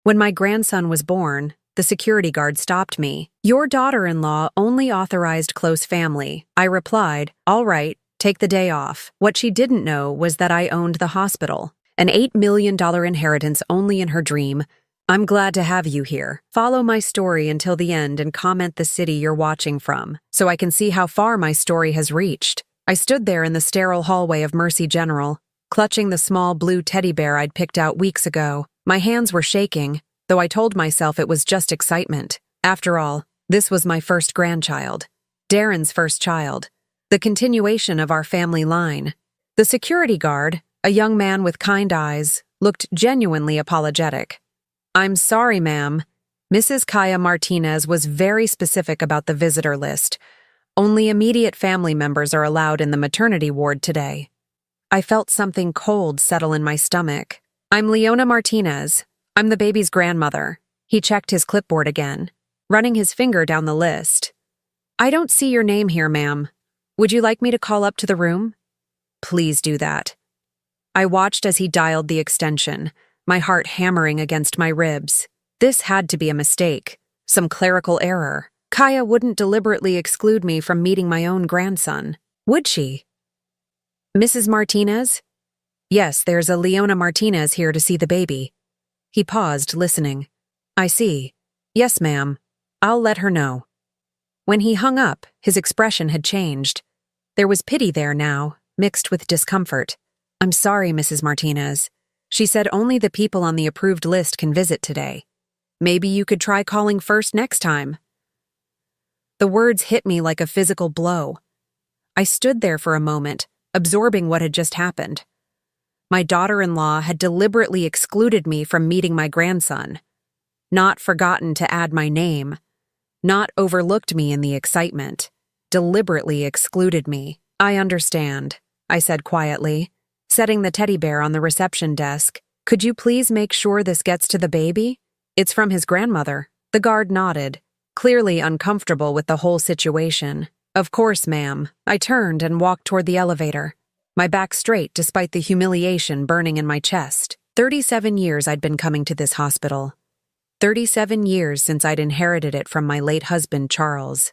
When my grandson was born, the security guard stopped me. "Your daughter-in-law only authorized close family." I replied, "All right, take the day off." What she didn't know was that I owned the hospital. An $8 million inheritance only in her dream. I'm glad to have you here. Follow my story until the end and comment the city you're watching from, so I can see how far my story has reached. I stood there in the sterile hallway of Mercy General, clutching the small blue teddy bear I'd picked out weeks ago. My hands were shaking, though I told myself it was just excitement. After all, this was my first grandchild. Darren's first child. The continuation of our family line. The security guard, a young man with kind eyes, looked genuinely apologetic. "I'm sorry, ma'am. Mrs. Kaya Martinez was very specific about the visitor list. Only immediate family members are allowed in the maternity ward today." I felt something cold settle in my stomach. "I'm Leona Martinez. I'm the baby's grandmother." He checked his clipboard again, running his finger down the list. "I don't see your name here, ma'am. Would you like me to call up to the room?" "Please do that." I watched as he dialed the extension, my heart hammering against my ribs. This had to be a mistake, some clerical error. Kaya wouldn't deliberately exclude me from meeting my own grandson, would she? "Mrs. Martinez?" "Yes, there's a Leona Martinez here to see the baby." He paused, listening. "I see. Yes, ma'am. I'll let her know." When he hung up, his expression had changed. There was pity there now, mixed with discomfort. "I'm sorry, Mrs. Martinez. She said only the people on the approved list can visit today. Maybe you could try calling first next time." The words hit me like a physical blow. I stood there for a moment, absorbing what had just happened. My daughter-in-law had deliberately excluded me from meeting my grandson, not forgotten to add my name, not overlooked me in the excitement, deliberately excluded me. "I understand," I said quietly, setting the teddy bear on the reception desk. "Could you please make sure this gets to the baby? It's from his grandmother." The guard nodded, clearly uncomfortable with the whole situation. "Of course, ma'am." I turned and walked toward the elevator, my back straight despite the humiliation burning in my chest. 37 years I'd been coming to this hospital. 37 years since I'd inherited it from my late husband, Charles.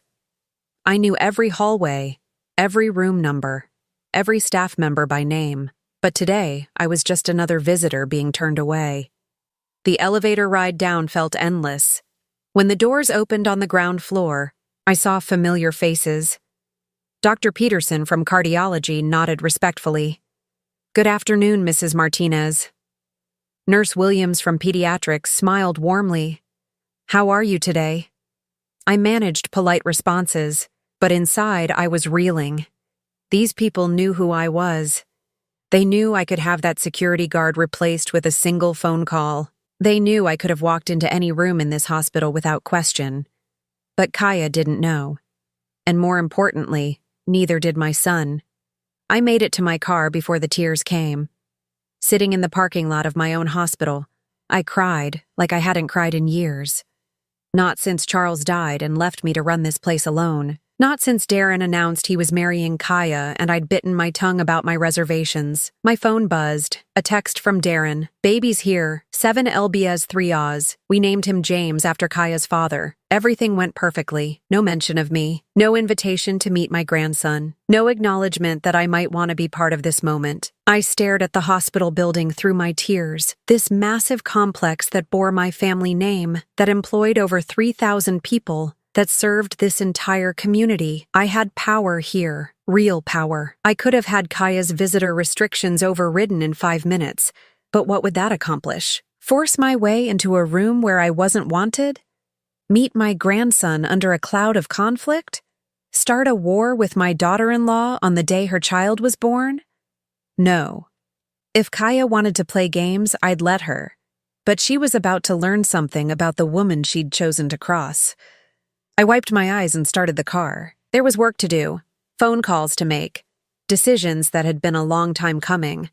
I knew every hallway, every room number, every staff member by name. But today, I was just another visitor being turned away. The elevator ride down felt endless. When the doors opened on the ground floor, I saw familiar faces. Dr. Peterson from cardiology nodded respectfully. "Good afternoon, Mrs. Martinez." Nurse Williams from pediatrics smiled warmly. "How are you today?" I managed polite responses, but inside I was reeling. These people knew who I was. They knew I could have that security guard replaced with a single phone call. They knew I could have walked into any room in this hospital without question. But Kaya didn't know. And more importantly, neither did my son. I made it to my car before the tears came. Sitting in the parking lot of my own hospital, I cried like I hadn't cried in years. Not since Charles died and left me to run this place alone. Not since Darren announced he was marrying Kaya and I'd bitten my tongue about my reservations. My phone buzzed. A text from Darren. "Baby's here. 7 lbs 3 Oz. We named him James after Kaya's father." Everything went perfectly. No mention of me. No invitation to meet my grandson. No acknowledgement that I might want to be part of this moment. I stared at the hospital building through my tears. This massive complex that bore my family name, that employed over 3,000 people, that served this entire community. I had power here, real power. I could have had Kaya's visitor restrictions overridden in 5 minutes, but what would that accomplish? Force my way into a room where I wasn't wanted? Meet my grandson under a cloud of conflict? Start a war with my daughter-in-law on the day her child was born? No. If Kaya wanted to play games, I'd let her. But she was about to learn something about the woman she'd chosen to cross. I wiped my eyes and started the car. There was work to do, phone calls to make, decisions that had been a long time coming.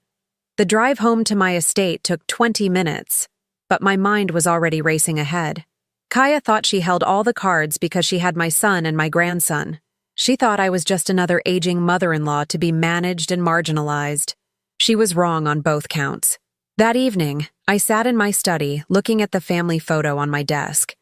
The drive home to my estate took 20 minutes, but my mind was already racing ahead. Kaya thought she held all the cards because she had my son and my grandson. She thought I was just another aging mother-in-law to be managed and marginalized. She was wrong on both counts. That evening, I sat in my study, looking at the family photo on my desk.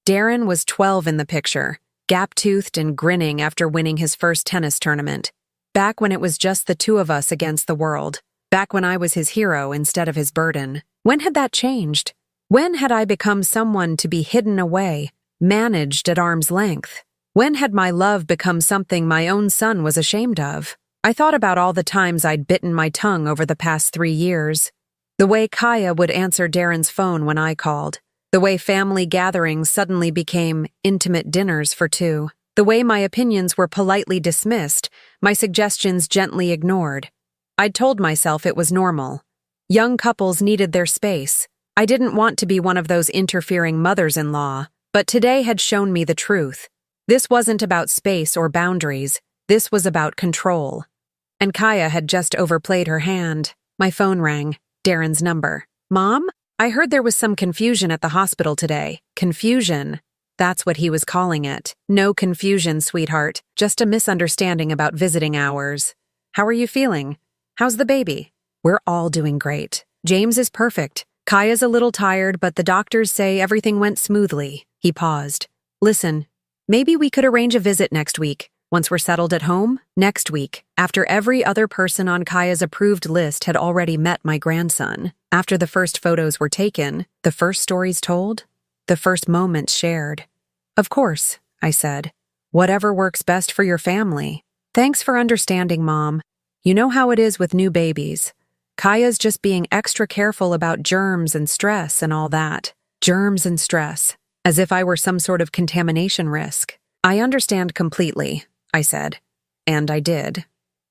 Darren was 12 in the picture, gap-toothed and grinning after winning his first tennis tournament. Back when it was just the two of us against the world. Back when I was his hero instead of his burden. When had that changed? When had I become someone to be hidden away, managed at arm's length? When had my love become something my own son was ashamed of? I thought about all the times I'd bitten my tongue over the past 3 years. The way Kaya would answer Darren's phone when I called. The way family gatherings suddenly became intimate dinners for two. The way my opinions were politely dismissed, my suggestions gently ignored. I'd told myself it was normal. Young couples needed their space. I didn't want to be one of those interfering mothers-in-law, but today had shown me the truth. This wasn't about space or boundaries. This was about control. And Kaya had just overplayed her hand. My phone rang. Darren's number. Mom? I heard there was some confusion at the hospital today. Confusion. That's what he was calling it. No confusion, sweetheart. Just a misunderstanding about visiting hours. How are you feeling? How's the baby? We're all doing great. James is perfect. Kaya's a little tired, but the doctors say everything went smoothly. He paused. Listen, maybe we could arrange a visit next week. Once we're settled at home? Next week, after every other person on Kaya's approved list had already met my grandson. After the first photos were taken, the first stories told, the first moments shared. Of course, I said. Whatever works best for your family. Thanks for understanding, Mom. You know how it is with new babies. Kaya's just being extra careful about germs and stress and all that. Germs and stress. As if I were some sort of contamination risk. I understand completely, I said. And I did.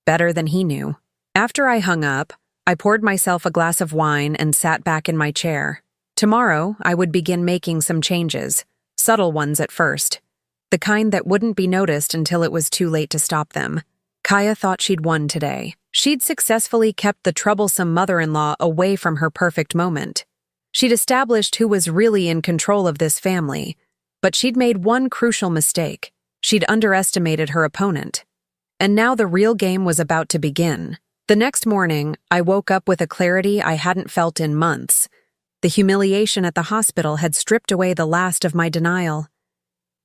Better than he knew. After I hung up, I poured myself a glass of wine and sat back in my chair. Tomorrow, I would begin making some changes. Subtle ones at first. The kind that wouldn't be noticed until it was too late to stop them. Kaya thought she'd won today. She'd successfully kept the troublesome mother-in-law away from her perfect moment. She'd established who was really in control of this family. But she'd made one crucial mistake. She'd underestimated her opponent. And now the real game was about to begin. The next morning, I woke up with a clarity I hadn't felt in months. The humiliation at the hospital had stripped away the last of my denial.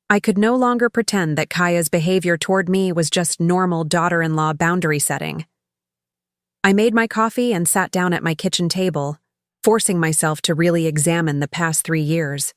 I could no longer pretend that Kaya's behavior toward me was just normal daughter-in-law boundary setting. I made my coffee and sat down at my kitchen table, forcing myself to really examine the past 3 years.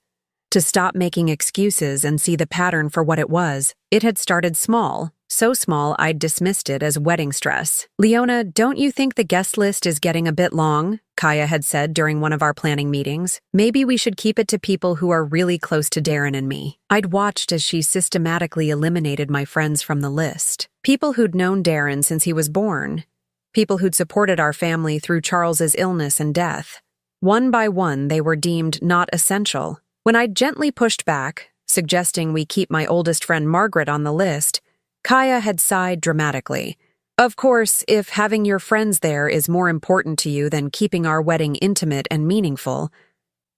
To stop making excuses and see the pattern for what it was. It had started small, so small I'd dismissed it as wedding stress. Leona, don't you think the guest list is getting a bit long? Kaya had said during one of our planning meetings. Maybe we should keep it to people who are really close to Darren and me. I'd watched as she systematically eliminated my friends from the list. People who'd known Darren since he was born. People who'd supported our family through Charles's illness and death. One by one, they were deemed not essential. When I'd gently pushed back, suggesting we keep my oldest friend Margaret on the list, Kaya had sighed dramatically. Of course, if having your friends there is more important to you than keeping our wedding intimate and meaningful.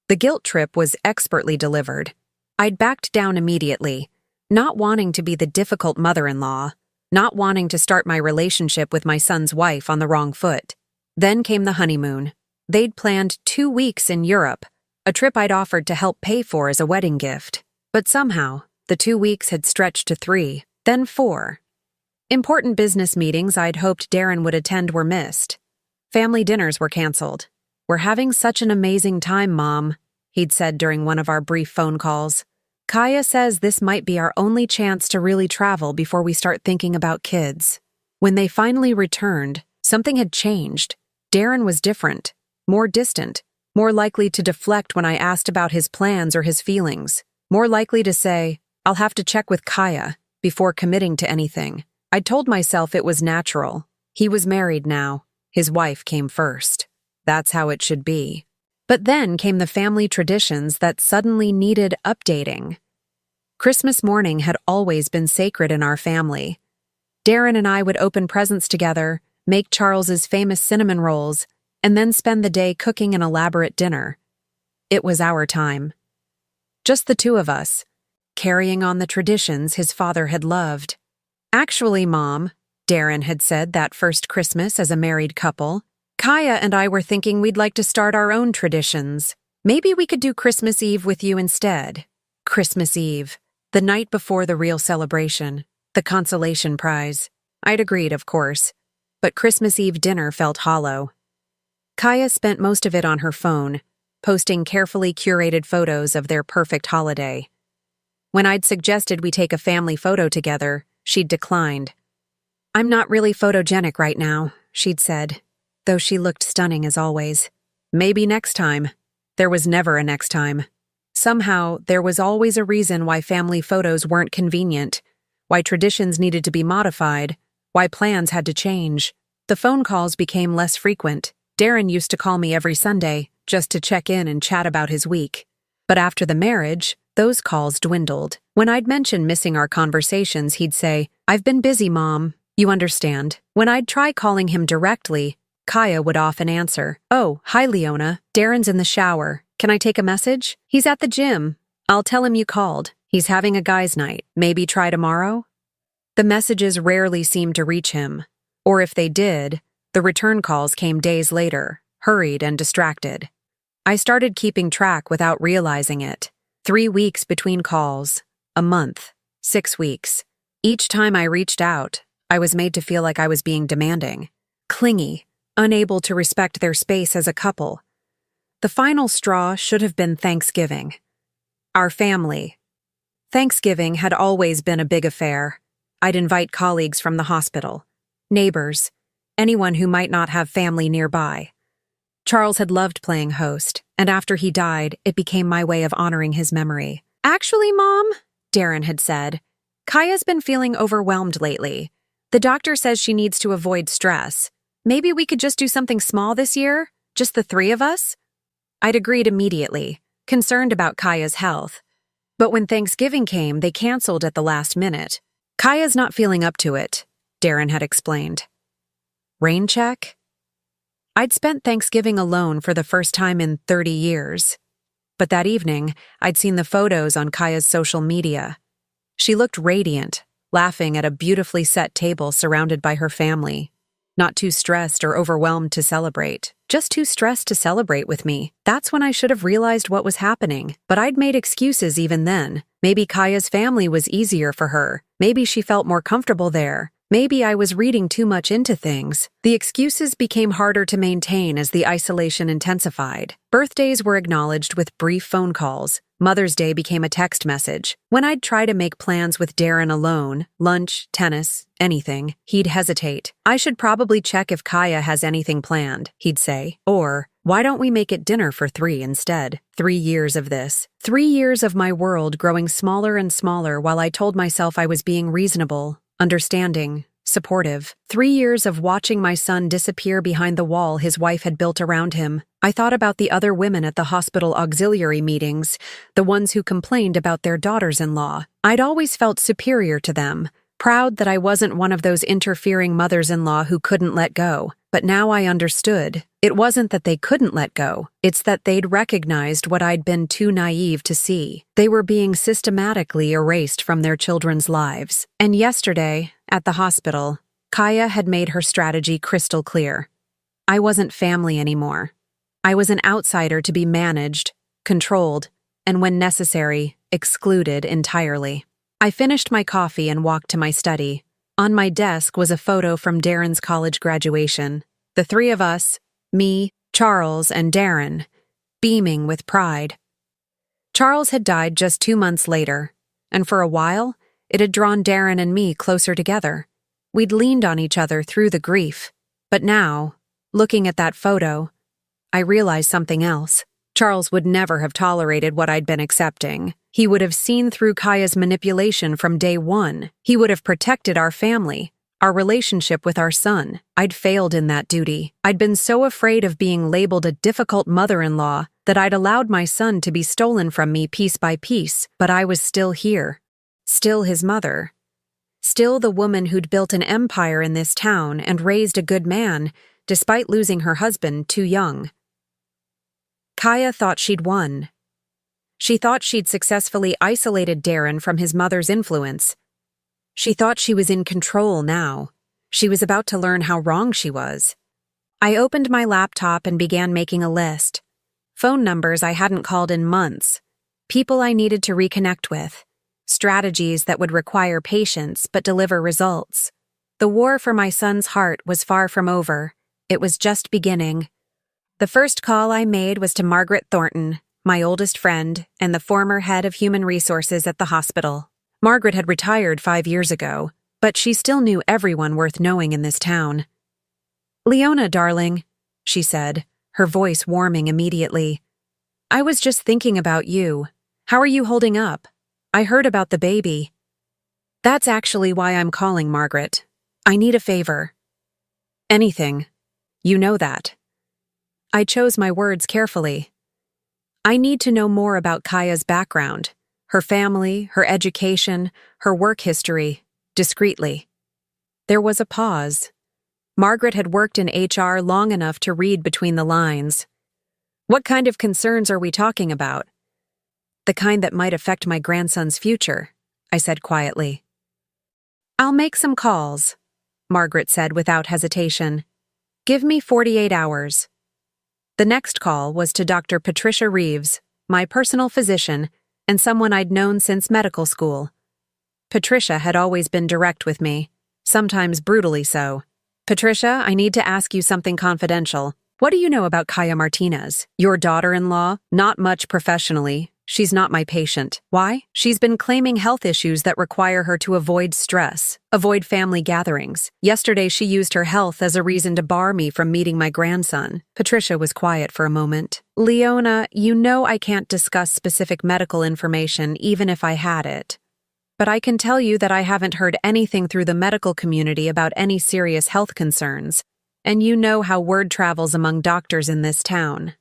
The guilt trip was expertly delivered. I'd backed down immediately, not wanting to be the difficult mother-in-law, not wanting to start my relationship with my son's wife on the wrong foot. Then came the honeymoon. They'd planned 2 weeks in Europe, a trip I'd offered to help pay for as a wedding gift. But somehow, the 2 weeks had stretched to 3, then 4. Important business meetings I'd hoped Darren would attend were missed. Family dinners were canceled. We're having such an amazing time, Mom, he'd said during one of our brief phone calls. Kaya says this might be our only chance to really travel before we start thinking about kids. When they finally returned, something had changed. Darren was different, more distant, more likely to deflect when I asked about his plans or his feelings, more likely to say, I'll have to check with Kaya before committing to anything. I'd told myself it was natural. He was married now. His wife came first. That's how it should be. But then came the family traditions that suddenly needed updating. Christmas morning had always been sacred in our family. Darren and I would open presents together, make Charles's famous cinnamon rolls, and then spend the day cooking an elaborate dinner. It was our time. Just the two of us, carrying on the traditions his father had loved. Actually, Mom, Darren had said that first Christmas as a married couple, Kaya and I were thinking we'd like to start our own traditions. Maybe we could do Christmas Eve with you instead. Christmas Eve, the night before the real celebration, the consolation prize. I'd agreed, of course, but Christmas Eve dinner felt hollow. Kaya spent most of it on her phone, posting carefully curated photos of their perfect holiday. When I'd suggested we take a family photo together, she'd declined. "I'm not really photogenic right now," she'd said, though she looked stunning as always. Maybe next time. There was never a next time. Somehow, there was always a reason why family photos weren't convenient, why traditions needed to be modified, why plans had to change. The phone calls became less frequent. Darren used to call me every Sunday, just to check in and chat about his week. But after the marriage, those calls dwindled. When I'd mention missing our conversations, he'd say, "I've been busy, Mom. You understand." When I'd try calling him directly, Kaya would often answer, "Oh, hi Leona, Darren's in the shower. Can I take a message? He's at the gym. I'll tell him you called. He's having a guys' night. Maybe try tomorrow?" The messages rarely seemed to reach him, or if they did, the return calls came days later, hurried and distracted. I started keeping track without realizing it. 3 weeks between calls, a month, 6 weeks. Each time I reached out, I was made to feel like I was being demanding, clingy, unable to respect their space as a couple. The final straw should have been Thanksgiving. Our family. Thanksgiving had always been a big affair. I'd invite colleagues from the hospital, neighbors, anyone who might not have family nearby. Charles had loved playing host, and after he died, it became my way of honoring his memory. "Actually, Mom," Darren had said, "Kaya's been feeling overwhelmed lately. The doctor says she needs to avoid stress. Maybe we could just do something small this year? Just the 3 of us?" I'd agreed immediately, concerned about Kaya's health. But when Thanksgiving came, they canceled at the last minute. "Kaya's not feeling up to it," Darren had explained. Rain check? I'd spent Thanksgiving alone for the first time in 30 years. But that evening, I'd seen the photos on Kaya's social media. She looked radiant, laughing at a beautifully set table surrounded by her family. Not too stressed or overwhelmed to celebrate, just too stressed to celebrate with me. That's when I should have realized what was happening, but I'd made excuses even then. Maybe Kaya's family was easier for her. Maybe she felt more comfortable there. Maybe I was reading too much into things. The excuses became harder to maintain as the isolation intensified. Birthdays were acknowledged with brief phone calls. Mother's Day became a text message. When I'd try to make plans with Darren alone, lunch, tennis, anything, he'd hesitate. "I should probably check if Kaya has anything planned," he'd say. Or, "Why don't we make it dinner for 3 instead?" 3 years of this. 3 years of my world growing smaller and smaller while I told myself I was being reasonable, understanding, supportive. 3 years of watching my son disappear behind the wall his wife had built around him. I thought about the other women at the hospital auxiliary meetings, the ones who complained about their daughters-in-law. I'd always felt superior to them, proud that I wasn't one of those interfering mothers-in-law who couldn't let go. But now I understood. It wasn't that they couldn't let go. It's that they'd recognized what I'd been too naive to see. They were being systematically erased from their children's lives. And yesterday, at the hospital, Kaya had made her strategy crystal clear. I wasn't family anymore. I was an outsider to be managed, controlled, and when necessary, excluded entirely. I finished my coffee and walked to my study. On my desk was a photo from Darren's college graduation. The 3 of us, me, Charles, and Darren, beaming with pride. Charles had died just 2 months later, and for a while, it had drawn Darren and me closer together. We'd leaned on each other through the grief. But now, looking at that photo, I realized something else. Charles would never have tolerated what I'd been accepting. He would have seen through Kaya's manipulation from day one. He would have protected our family, our relationship with our son. I'd failed in that duty. I'd been so afraid of being labeled a difficult mother-in-law that I'd allowed my son to be stolen from me piece by piece, but I was still here. Still his mother. Still the woman who'd built an empire in this town and raised a good man, despite losing her husband too young. Kaya thought she'd won. She thought she'd successfully isolated Darren from his mother's influence. She thought she was in control now. She was about to learn how wrong she was. I opened my laptop and began making a list. Phone numbers I hadn't called in months. People I needed to reconnect with. Strategies that would require patience but deliver results. The war for my son's heart was far from over. It was just beginning. The first call I made was to Margaret Thornton, my oldest friend and the former head of human resources at the hospital. Margaret had retired 5 years ago, but she still knew everyone worth knowing in this town. "Leona, darling," she said, her voice warming immediately. "I was just thinking about you. How are you holding up? I heard about the baby." "That's actually why I'm calling, Margaret. I need a favor." "Anything. You know that." I chose my words carefully. "I need to know more about Kaya's background, her family, her education, her work history, discreetly." There was a pause. Margaret had worked in HR long enough to read between the lines. "What kind of concerns are we talking about?" "The kind that might affect my grandson's future," I said quietly. "I'll make some calls," Margaret said without hesitation. "Give me 48 hours. The next call was to Dr. Patricia Reeves, my personal physician, and someone I'd known since medical school. Patricia had always been direct with me, sometimes brutally so. "Patricia, I need to ask you something confidential. What do you know about Kaya Martinez, your daughter-in-law?" "Not much professionally. She's not my patient." "Why?" "She's been claiming health issues that require her to avoid stress, avoid family gatherings. Yesterday she used her health as a reason to bar me from meeting my grandson." Patricia was quiet for a moment. "Leona, you know I can't discuss specific medical information even if I had it. But I can tell you that I haven't heard anything through the medical community about any serious health concerns, and you know how word travels among doctors in this town."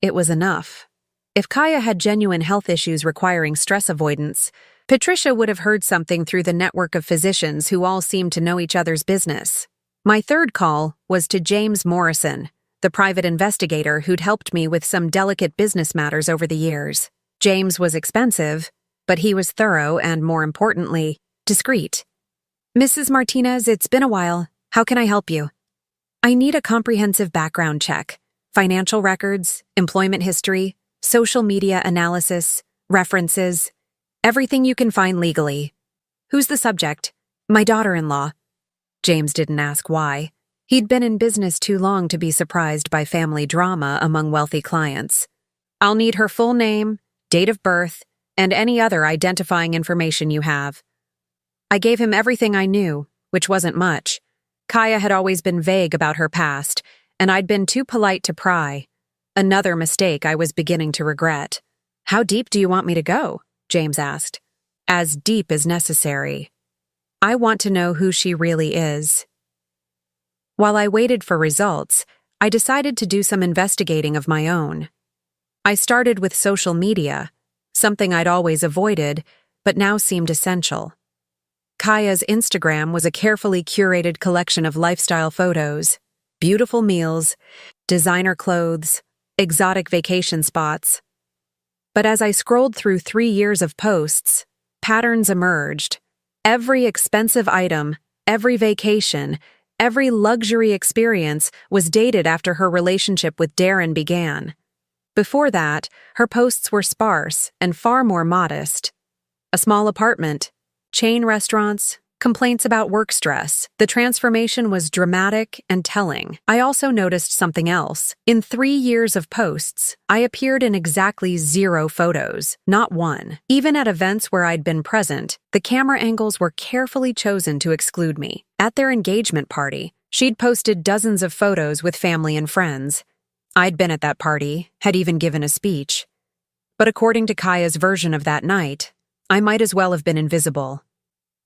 It was enough. If Kaya had genuine health issues requiring stress avoidance, Patricia would have heard something through the network of physicians who all seemed to know each other's business. My third call was to James Morrison, the private investigator who'd helped me with some delicate business matters over the years. James was expensive, but he was thorough and, more importantly, discreet. "Mrs. Martinez, it's been a while. How can I help you?" "I need a comprehensive background check. Financial records, employment history, social media analysis, references, everything you can find legally." "Who's the subject?" "My daughter-in-law." James didn't ask why. He'd been in business too long to be surprised by family drama among wealthy clients. "I'll need her full name, date of birth, and any other identifying information you have." I gave him everything I knew, which wasn't much. Kaya had always been vague about her past, and I'd been too polite to pry. Another mistake I was beginning to regret. "How deep do you want me to go?" James asked. "As deep as necessary. I want to know who she really is." While I waited for results, I decided to do some investigating of my own. I started with social media, something I'd always avoided, but now seemed essential. Kaya's Instagram was a carefully curated collection of lifestyle photos, beautiful meals, designer clothes, exotic vacation spots. But as I scrolled through 3 years of posts, patterns emerged. Every expensive item, every vacation, every luxury experience was dated after her relationship with Darren began. Before that, her posts were sparse and far more modest. A small apartment, chain restaurants, complaints about work stress. The transformation was dramatic and telling. I also noticed something else. In 3 years of posts, I appeared in exactly 0 photos, not one. Even at events where I'd been present, the camera angles were carefully chosen to exclude me. At their engagement party, she'd posted dozens of photos with family and friends. I'd been at that party, had even given a speech. But according to Kaya's version of that night, I might as well have been invisible.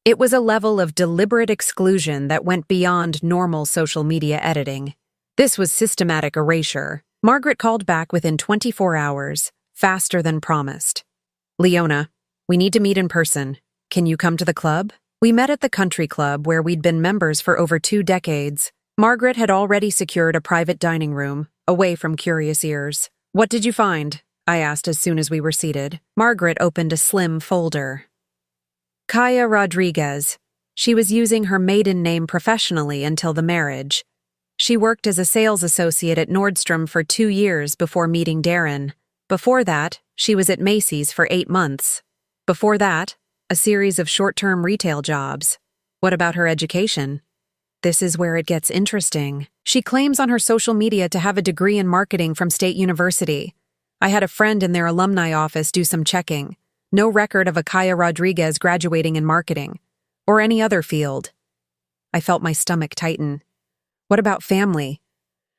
It was a level of deliberate exclusion that went beyond normal social media editing. This was systematic erasure. Margaret called back within 24 hours, faster than promised. "Leona, we need to meet in person. Can you come to the club?" We met at the country club where we'd been members for over 2 decades. Margaret had already secured a private dining room, away from curious ears. "What did you find?" I asked as soon as we were seated. Margaret opened a slim folder. Kaya Rodriguez. She was using her maiden name professionally until the marriage. She worked as a sales associate at Nordstrom for 2 years before meeting Darren. Before that, she was at Macy's for 8 months. Before that, a series of short-term retail jobs. What about her education? This is where it gets interesting. She claims on her social media to have a degree in marketing from State University. I had a friend in their alumni office do some checking. No record of Akaya Rodriguez graduating in marketing, or any other field. I felt my stomach tighten. What about family?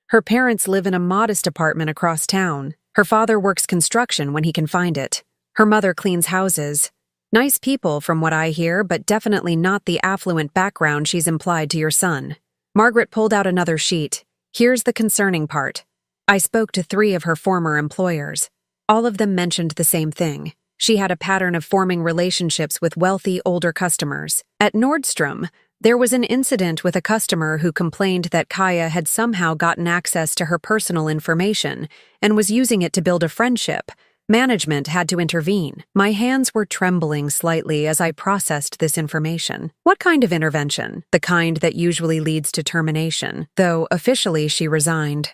Her parents live in a modest apartment across town. Her father works construction when he can find it. Her mother cleans houses. Nice people from what I hear, but definitely not the affluent background she's implied to your son. Margaret pulled out another sheet. Here's the concerning part. I spoke to 3 of her former employers. All of them mentioned the same thing. She had a pattern of forming relationships with wealthy, older customers. At Nordstrom, there was an incident with a customer who complained that Kaya had somehow gotten access to her personal information and was using it to build a friendship. Management had to intervene. My hands were trembling slightly as I processed this information. What kind of intervention? The kind that usually leads to termination, though officially she resigned.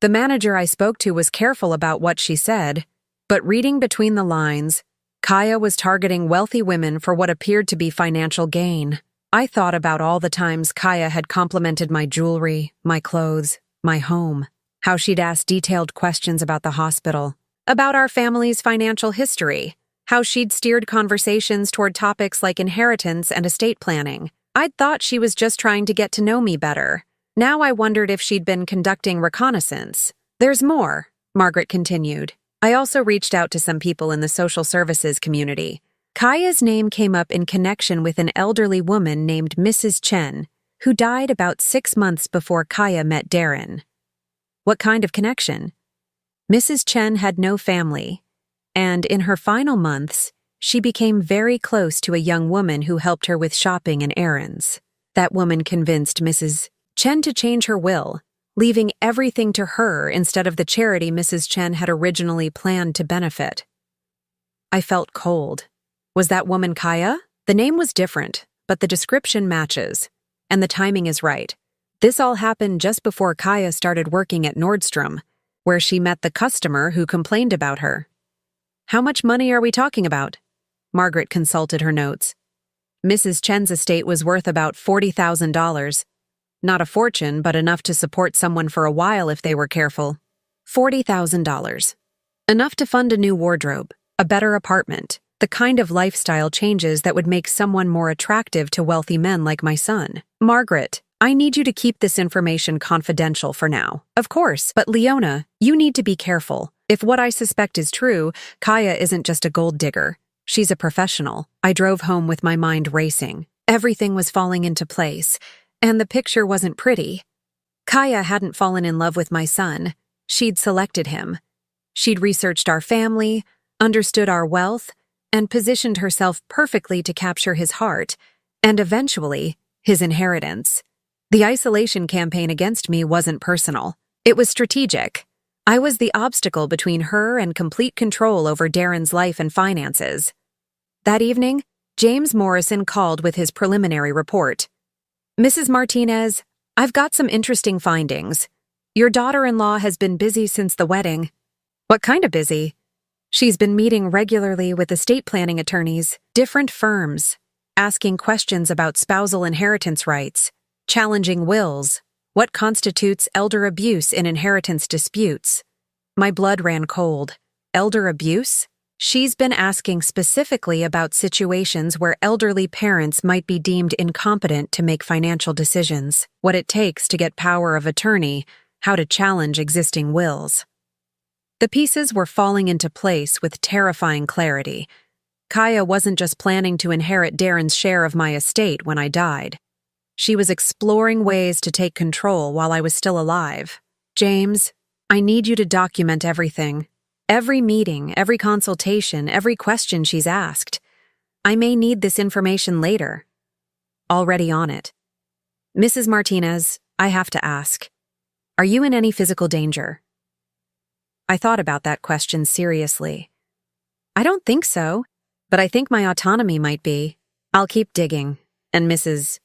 The manager I spoke to was careful about what she said, but reading between the lines, Kaya was targeting wealthy women for what appeared to be financial gain. I thought about all the times Kaya had complimented my jewelry, my clothes, my home, how she'd asked detailed questions about the hospital, about our family's financial history, how she'd steered conversations toward topics like inheritance and estate planning. I'd thought she was just trying to get to know me better. Now I wondered if she'd been conducting reconnaissance. There's more, Margaret continued. I also reached out to some people in the social services community. Kaya's name came up in connection with an elderly woman named Mrs. Chen, who died about 6 months before Kaya met Darren. What kind of connection? Mrs. Chen had no family, and in her final months, she became very close to a young woman who helped her with shopping and errands. That woman convinced Mrs. Chen to change her will, leaving everything to her instead of the charity Mrs. Chen had originally planned to benefit. I felt cold. Was that woman Kaya? The name was different, but the description matches, and the timing is right. This all happened just before Kaya started working at Nordstrom, where she met the customer who complained about her. How much money are we talking about? Margaret consulted her notes. Mrs. Chen's estate was worth about $40,000. Not a fortune, but enough to support someone for a while if they were careful. $40,000. Enough to fund a new wardrobe, a better apartment, the kind of lifestyle changes that would make someone more attractive to wealthy men like my son. Margaret, I need you to keep this information confidential for now. Of course, but Leona, you need to be careful. If what I suspect is true, Kaya isn't just a gold digger. She's a professional. I drove home with my mind racing. Everything was falling into place, and the picture wasn't pretty. Kaya hadn't fallen in love with my son. She'd selected him. She'd researched our family, understood our wealth, and positioned herself perfectly to capture his heart, and eventually, his inheritance. The isolation campaign against me wasn't personal. It was strategic. I was the obstacle between her and complete control over Darren's life and finances. That evening, James Morrison called with his preliminary report. Mrs. Martinez, I've got some interesting findings. Your daughter-in-law has been busy since the wedding. What kind of busy? She's been meeting regularly with estate planning attorneys, different firms, asking questions about spousal inheritance rights, challenging wills, what constitutes elder abuse in inheritance disputes. My blood ran cold. Elder abuse? She's been asking specifically about situations where elderly parents might be deemed incompetent to make financial decisions, what it takes to get power of attorney, how to challenge existing wills. The pieces were falling into place with terrifying clarity. Kaya wasn't just planning to inherit Darren's share of my estate when I died. She was exploring ways to take control while I was still alive. James, I need you to document everything. Every meeting, every consultation, every question she's asked. I may need this information later. Already on it. Mrs. Martinez, I have to ask. Are you in any physical danger? I thought about that question seriously. I don't think so, but I think my autonomy might be. I'll keep digging. And Mrs.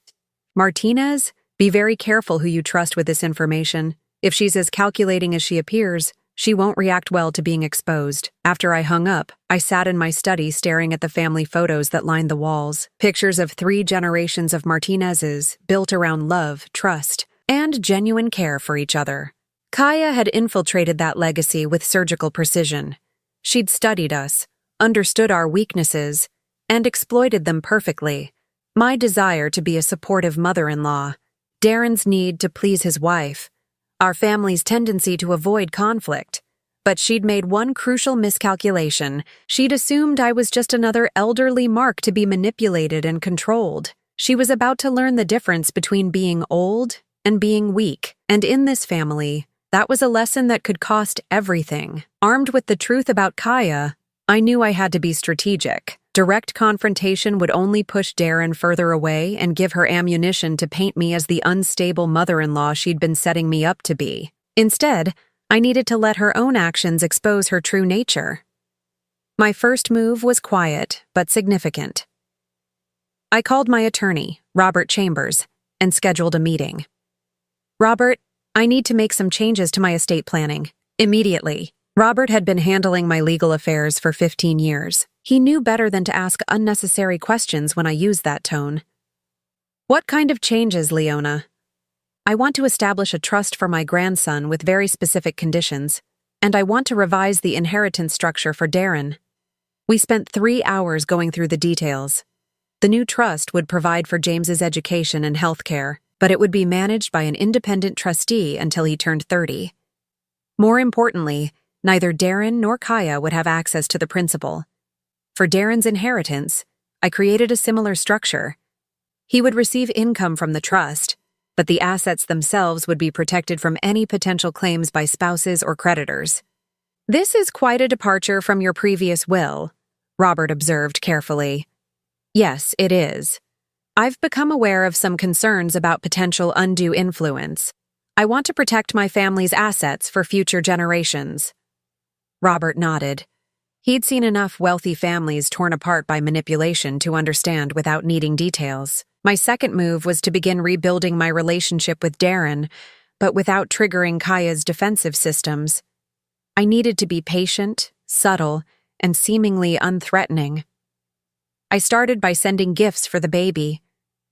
Martinez, Be very careful who you trust with this information. If she's as calculating as she appears, she won't react well to being exposed. After I hung up, I sat in my study staring at the family photos that lined the walls. Pictures of 3 generations of Martinezes, built around love, trust, and genuine care for each other. Kaya had infiltrated that legacy with surgical precision. She'd studied us, understood our weaknesses, and exploited them perfectly. My desire to be a supportive mother-in-law, Darren's need to please his wife, our family's tendency to avoid conflict. But she'd made one crucial miscalculation. She'd assumed I was just another elderly mark to be manipulated and controlled. She was about to learn the difference between being old and being weak. And in this family, that was a lesson that could cost everything. Armed with the truth about Kaya, I knew I had to be strategic. Direct confrontation would only push Darren further away and give her ammunition to paint me as the unstable mother-in-law she'd been setting me up to be. Instead, I needed to let her own actions expose her true nature. My first move was quiet, but significant. I called my attorney, Robert Chambers, and scheduled a meeting. "Robert, I need to make some changes to my estate planning. Immediately." Robert had been handling my legal affairs for 15 years. He knew better than to ask unnecessary questions when I used that tone. "What kind of changes, Leona?" "I want to establish a trust for my grandson with very specific conditions, and I want to revise the inheritance structure for Darren." We spent 3 hours going through the details. The new trust would provide for James's education and health care, but it would be managed by an independent trustee until he turned 30. More importantly, neither Darren nor Kaya would have access to the principal. For Darren's inheritance, I created a similar structure. He would receive income from the trust, but the assets themselves would be protected from any potential claims by spouses or creditors. "This is quite a departure from your previous will," Robert observed carefully. "Yes, it is. I've become aware of some concerns about potential undue influence. I want to protect my family's assets for future generations." Robert nodded. He'd seen enough wealthy families torn apart by manipulation to understand without needing details. My second move was to begin rebuilding my relationship with Darren, but without triggering Kaya's defensive systems. I needed to be patient, subtle, and seemingly unthreatening. I started by sending gifts for the baby,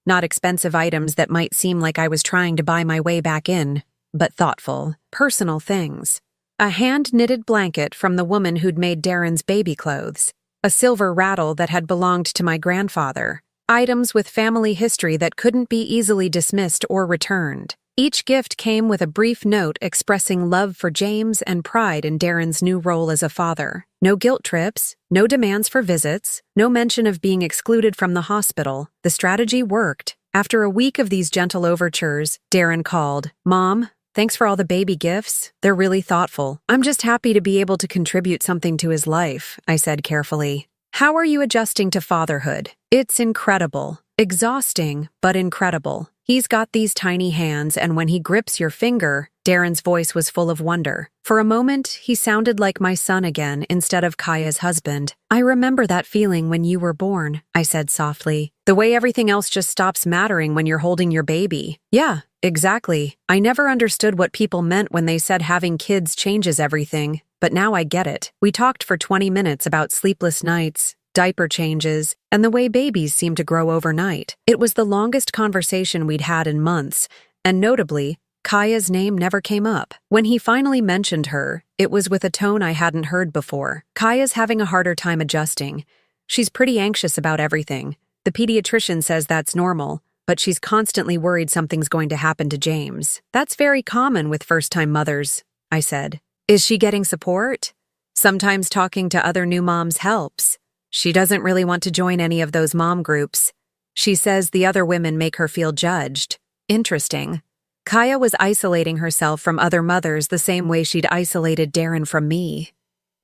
not expensive items that might seem like I was trying to buy my way back in, but thoughtful, personal things. A hand-knitted blanket from the woman who'd made Darren's baby clothes, a silver rattle that had belonged to my grandfather, items with family history that couldn't be easily dismissed or returned. Each gift came with a brief note expressing love for James and pride in Darren's new role as a father. No guilt trips, no demands for visits, no mention of being excluded from the hospital. The strategy worked. After a week of these gentle overtures, Darren called. "Mom, thanks for all the baby gifts. They're really thoughtful. I'm just happy to be able to contribute something to his life," I said carefully. "How are you adjusting to fatherhood?" "It's incredible. Exhausting, but incredible. He's got these tiny hands, and when he grips your finger," Darren's voice was full of wonder. "For a moment, he sounded like my son again instead of Kaya's husband. I remember that feeling when you were born," I said softly. "The way everything else just stops mattering when you're holding your baby." "Yeah, exactly. I never understood what people meant when they said having kids changes everything, but now I get it." We talked for 20 minutes about sleepless nights, diaper changes, and the way babies seem to grow overnight. It was the longest conversation we'd had in months, and notably, Kaya's name never came up. When he finally mentioned her, it was with a tone I hadn't heard before. "Kaya's having a harder time adjusting. She's pretty anxious about everything. The pediatrician says that's normal, but she's constantly worried something's going to happen to James." "That's very common with first-time mothers," I said. "Is she getting support?" "Sometimes talking to other new moms helps. She doesn't really want to join any of those mom groups. She says the other women make her feel judged." "Interesting." Kaya was isolating herself from other mothers the same way she'd isolated Darren from me.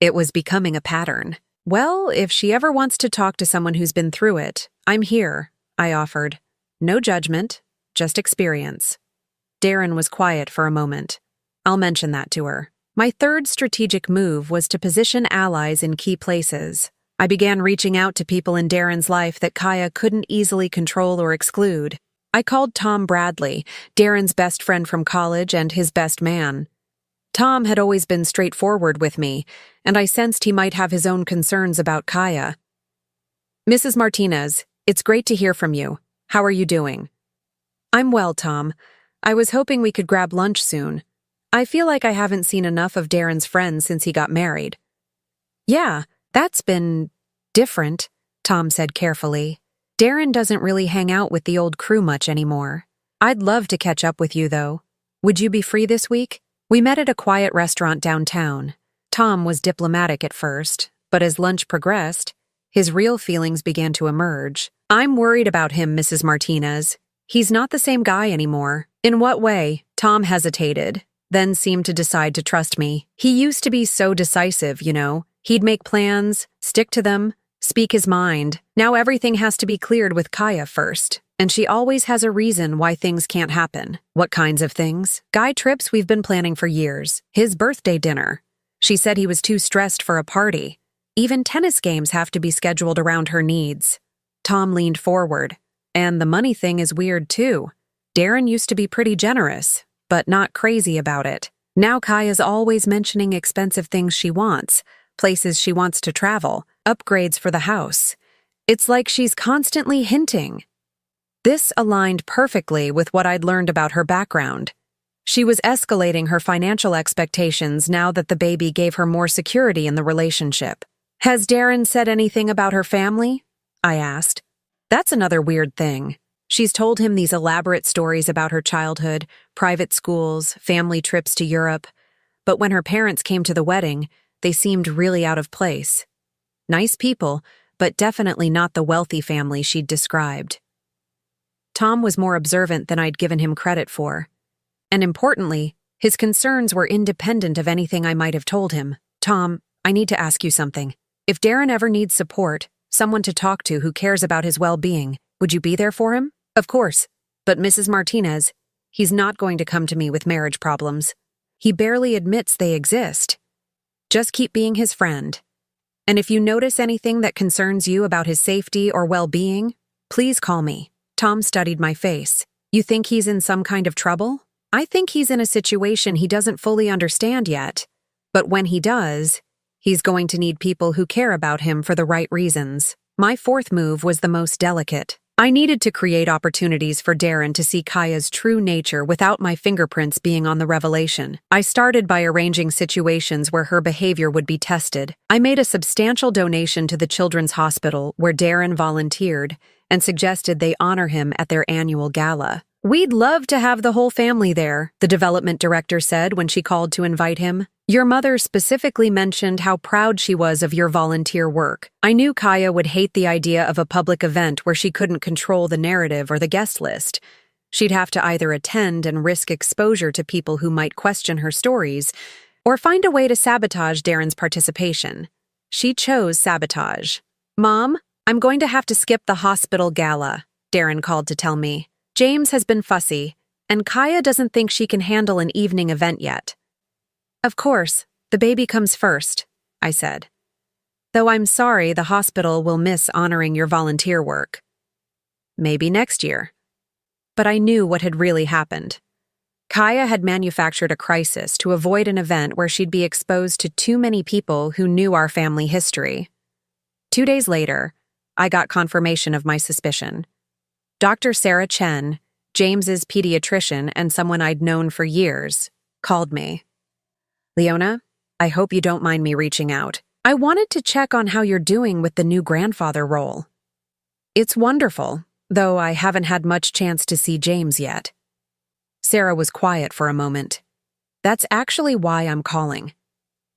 It was becoming a pattern. "Well, if she ever wants to talk to someone who's been through it, I'm here," I offered. "No judgment, just experience." Darren was quiet for a moment. "I'll mention that to her." My third strategic move was to position allies in key places. I began reaching out to people in Darren's life that Kaya couldn't easily control or exclude. I called Tom Bradley, Darren's best friend from college and his best man. Tom had always been straightforward with me, and I sensed he might have his own concerns about Kaya. "Mrs. Martinez, it's great to hear from you. How are you doing?" "I'm well, Tom. I was hoping we could grab lunch soon. I feel like I haven't seen enough of Darren's friends since he got married." "Yeah, that's been different," Tom said carefully. "Darren doesn't really hang out with the old crew much anymore. I'd love to catch up with you, though. Would you be free this week? We met at a quiet restaurant downtown." Tom was diplomatic at first, but as lunch progressed, his real feelings began to emerge. "I'm worried about him, Mrs. Martinez. He's not the same guy anymore." "In what way?" Tom hesitated, then seemed to decide to trust me. "He used to be so decisive, you know. He'd make plans, stick to them, speak his mind. Now everything has to be cleared with Kaya first, and she always has a reason why things can't happen." "What kinds of things?" "Guy trips we've been planning for years. His birthday dinner. She said he was too stressed for a party. Even tennis games have to be scheduled around her needs." Tom leaned forward. "And the money thing is weird too. Darren used to be pretty generous, but not crazy about it. Now Kaya's always mentioning expensive things she wants, places she wants to travel, upgrades for the house. It's like she's constantly hinting." This aligned perfectly with what I'd learned about her background. She was escalating her financial expectations now that the baby gave her more security in the relationship. "Has Darren said anything about her family?" I asked. "That's another weird thing. She's told him these elaborate stories about her childhood, private schools, family trips to Europe. But when her parents came to the wedding, they seemed really out of place. Nice people, but definitely not the wealthy family she'd described." Tom was more observant than I'd given him credit for. And importantly, his concerns were independent of anything I might have told him. "Tom, I need to ask you something. If Darren ever needs support, someone to talk to who cares about his well-being, would you be there for him?" "Of course. But Mrs. Martinez, he's not going to come to me with marriage problems. He barely admits they exist. Just keep being his friend. And if you notice anything that concerns you about his safety or well-being, please call me." Tom studied my face. "You think he's in some kind of trouble?" "I think he's in a situation he doesn't fully understand yet. But when he does, he's going to need people who care about him for the right reasons." My fourth move was the most delicate. I needed to create opportunities for Darren to see Kaya's true nature without my fingerprints being on the revelation. I started by arranging situations where her behavior would be tested. I made a substantial donation to the Children's Hospital, where Darren volunteered, and suggested they honor him at their annual gala. "We'd love to have the whole family there," the development director said when she called to invite him. "Your mother specifically mentioned how proud she was of your volunteer work. I knew Kaya would hate the idea of a public event where she couldn't control the narrative or the guest list. She'd have to either attend and risk exposure to people who might question her stories, or find a way to sabotage Darren's participation. She chose sabotage. "Mom, I'm going to have to skip the hospital gala," Darren called to tell me. "James has been fussy, and Kaya doesn't think she can handle an evening event yet." "Of course, the baby comes first," I said. "Though I'm sorry the hospital will miss honoring your volunteer work." "Maybe next year." But I knew what had really happened. Kaya had manufactured a crisis to avoid an event where she'd be exposed to too many people who knew our family history. 2 days later, I got confirmation of my suspicion. Dr. Sarah Chen, James's pediatrician and someone I'd known for years, called me. "Leona, I hope you don't mind me reaching out. I wanted to check on how you're doing with the new grandfather role." "It's wonderful, though I haven't had much chance to see James yet." Sarah was quiet for a moment. "That's actually why I'm calling.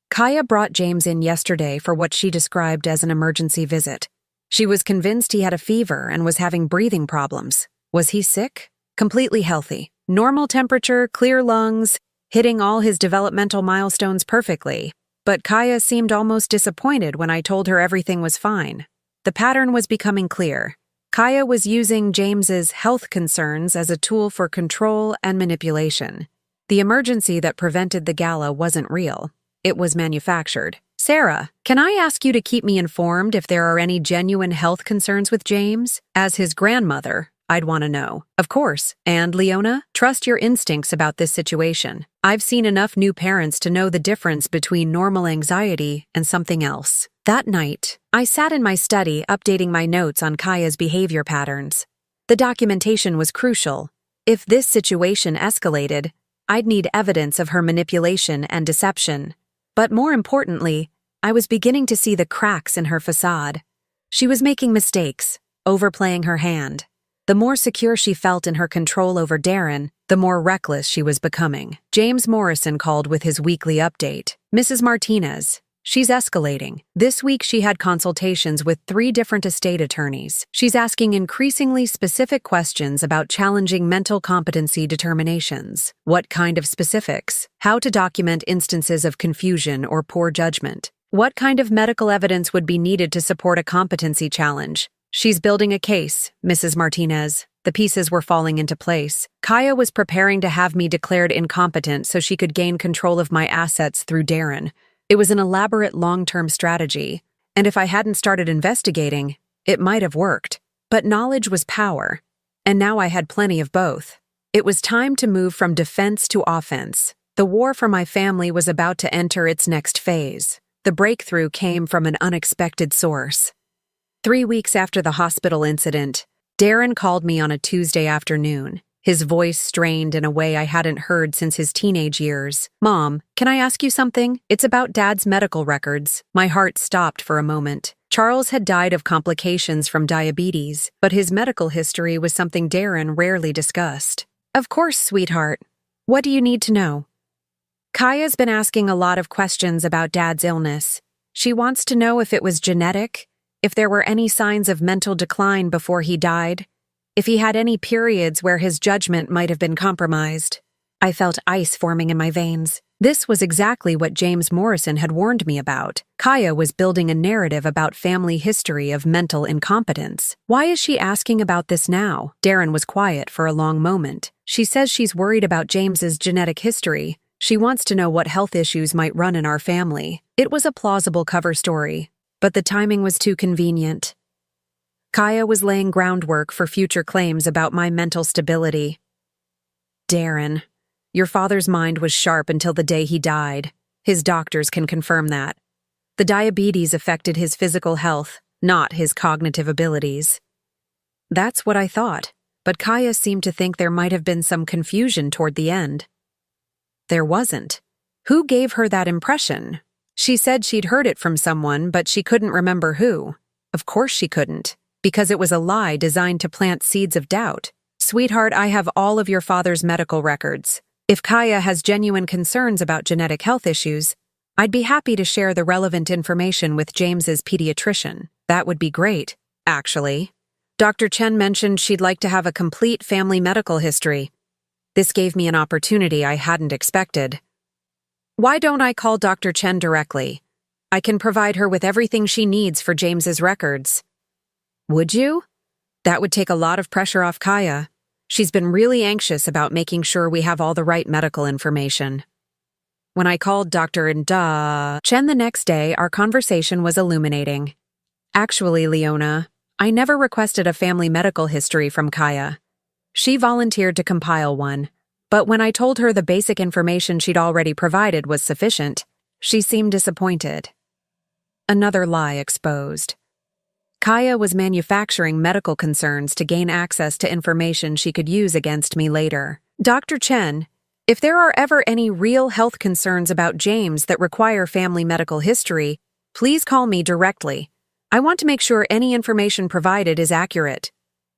Kaya brought James in yesterday for what she described as an emergency visit. She was convinced he had a fever and was having breathing problems. Was he sick? Completely healthy. Normal temperature, clear lungs, hitting all his developmental milestones perfectly. But Kaya seemed almost disappointed when I told her everything was fine. The pattern was becoming clear. Kaya was using James's health concerns as a tool for control and manipulation. The emergency that prevented the gala wasn't real. It was manufactured. "Sarah, can I ask you to keep me informed if there are any genuine health concerns with James? As his grandmother, I'd want to know. Of course. And, Leona, trust your instincts about this situation. I've seen enough new parents to know the difference between normal anxiety and something else. That night, I sat in my study updating my notes on Kaya's behavior patterns. The documentation was crucial. If this situation escalated, I'd need evidence of her manipulation and deception. But more importantly, I was beginning to see the cracks in her facade. She was making mistakes, overplaying her hand. The more secure she felt in her control over Darren, the more reckless she was becoming. James Morrison called with his weekly update. Mrs. Martinez, she's escalating. This week she had consultations with 3 different estate attorneys. She's asking increasingly specific questions about challenging mental competency determinations. What kind of specifics? How to document instances of confusion or poor judgment. What kind of medical evidence would be needed to support a competency challenge? She's building a case, Mrs. Martinez. The pieces were falling into place. Kaya was preparing to have me declared incompetent so she could gain control of my assets through Darren. It was an elaborate long-term strategy, and if I hadn't started investigating, it might have worked. But knowledge was power, and now I had plenty of both. It was time to move from defense to offense. The war for my family was about to enter its next phase. The breakthrough came from an unexpected source. 3 weeks after the hospital incident, Darren called me on a Tuesday afternoon, his voice strained in a way I hadn't heard since his teenage years. "Mom, can I ask you something? It's about Dad's medical records." My heart stopped for a moment. Charles had died of complications from diabetes, but his medical history was something Darren rarely discussed. "Of course, sweetheart. What do you need to know?" Kaya's been asking a lot of questions about Dad's illness. She wants to know if it was genetic, if there were any signs of mental decline before he died, if he had any periods where his judgment might have been compromised. I felt ice forming in my veins. This was exactly what James Morrison had warned me about. Kaya was building a narrative about family history of mental incompetence. Why is she asking about this now? Darren was quiet for a long moment. She says she's worried about James's genetic history. She wants to know what health issues might run in our family. It was a plausible cover story, but the timing was too convenient. Kaya was laying groundwork for future claims about my mental stability. "Darren, your father's mind was sharp until the day he died. His doctors can confirm that. The diabetes affected his physical health, not his cognitive abilities." That's what I thought, but Kaya seemed to think there might have been some confusion toward the end. There wasn't. Who gave her that impression? She said she'd heard it from someone, but she couldn't remember who. Of course she couldn't, because it was a lie designed to plant seeds of doubt. "Sweetheart, I have all of your father's medical records. If Kaya has genuine concerns about genetic health issues, I'd be happy to share the relevant information with James's pediatrician. That would be great, actually. Dr. Chen mentioned she'd like to have a complete family medical history. This gave me an opportunity I hadn't expected. Why don't I call Dr. Chen directly? I can provide her with everything she needs for James's records." "Would you?" That would take a lot of pressure off Kaya. She's been really anxious about making sure we have all the right medical information. When I called Dr. Chen the next day, our conversation was illuminating. "Actually, Leona, I never requested a family medical history from Kaya. She volunteered to compile one, but when I told her the basic information she'd already provided was sufficient, she seemed disappointed." Another lie exposed. Kaya was manufacturing medical concerns to gain access to information she could use against me later. "Dr. Chen, if there are ever any real health concerns about James that require family medical history, please call me directly. I want to make sure any information provided is accurate.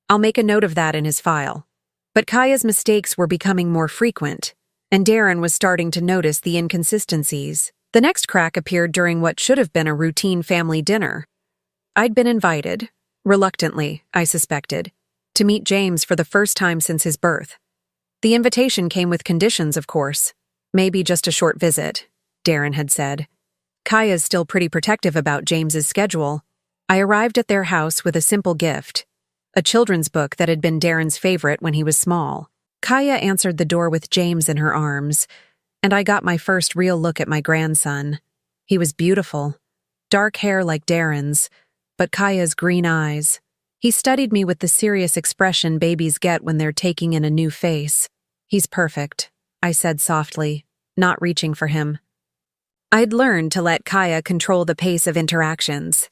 I'll make a note of that in his file." But Kaya's mistakes were becoming more frequent, and Darren was starting to notice the inconsistencies. The next crack appeared during what should have been a routine family dinner. I'd been invited, reluctantly, I suspected, to meet James for the first time since his birth. The invitation came with conditions, of course. Maybe just a short visit, Darren had said. Kaya's still pretty protective about James's schedule. I arrived at their house with a simple gift, a children's book that had been Darren's favorite when he was small. Kaya answered the door with James in her arms, and I got my first real look at my grandson. He was beautiful, dark hair like Darren's, but Kaya's green eyes. He studied me with the serious expression babies get when they're taking in a new face. "He's perfect," I said softly, not reaching for him. I'd learned to let Kaya control the pace of interactions.